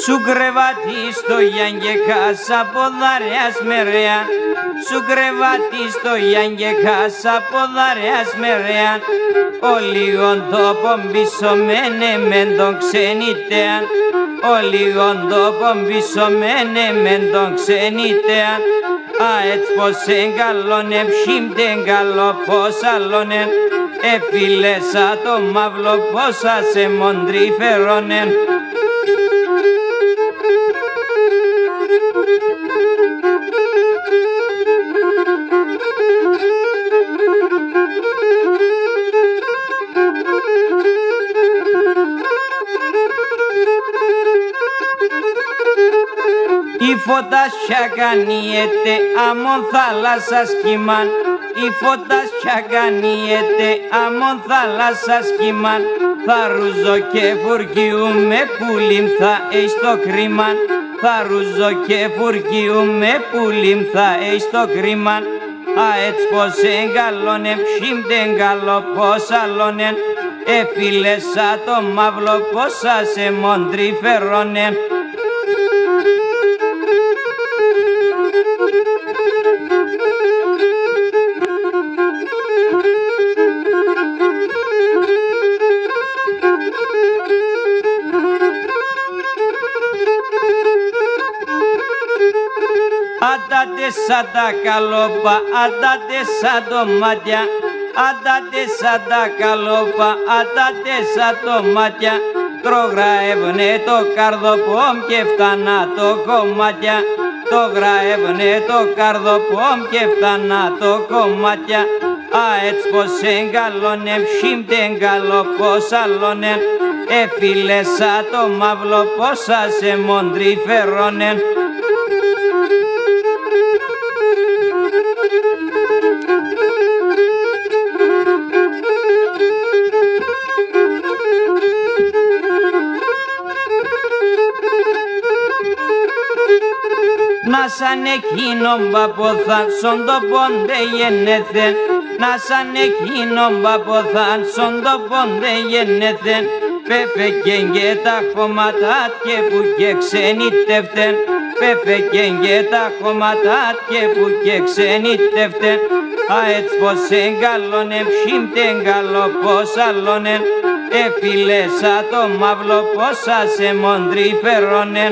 Σου κρεβάτι στο Γιάνγκε κάσα ποδαρέας μερέαν, σου κρεβάτι στο Γιάνγκε κάσα ποδαρέας μερέαν, ο λίγον τόπον πίσω μένε μεν τον ξενιτέαν, ο λίγον τόπον πίσω μένε μεν τον ξενιτέαν, α έτσι πως εγκαλώνε ψήμπτε εγκαλώ πως αλώνε, εφίλεσα το μαύλο πόσα σε μοντρί φερώνε. Η φωτάσια κανιέται αμον θάλασσας κυμάν, η φωτάσια κανιέται αμον θάλασσας κυμάν, θα ρούζω και φουργιούμε πουλίμ θα έχεις το κρίμαν, θα ρούζω και φουργιούμε πουλίμ θα έχεις το κρίμαν, α έτσι πως εγκαλώνε ψήμπτε εγκαλώ πως αλώνε, εφίλεσα το μαύλο πόσα σε μοντρί φερώνε. Αντάτε σαν τα καλόπα, αντάτε σαν το μάτια, αντάτε σαν τα καλόπα, αντάτε σαν το μάτια, τρογραεύουνε το καρδοπόμ και φτάνα το κομμάτια, το γραεύουνε το καρδοπόμ και φτάνα το κομμάτια, α έτσι πως εγκαλώνε ψήμπτε εγκαλώ πως αλώνε, εφίλεσα το μαύλο πόσα σε μοντρί φερώνε. Να σαν εκείνον παποθάν σον το πόντε γεννέθεν, να σαν εκείνον παποθάν σον το πόντε γεννέθεν, πέφεκεν και τα χώματα και που και ξενιτεύτεν, πέφεκεν και τα χώματα και που και ξενιτεύτεν, α έτσι πως εγκαλώνε ψήμπτε εγκαλώ πως αλώνε, εφίλεσα το μαύλο πόσα σε μοντρί φερώνε.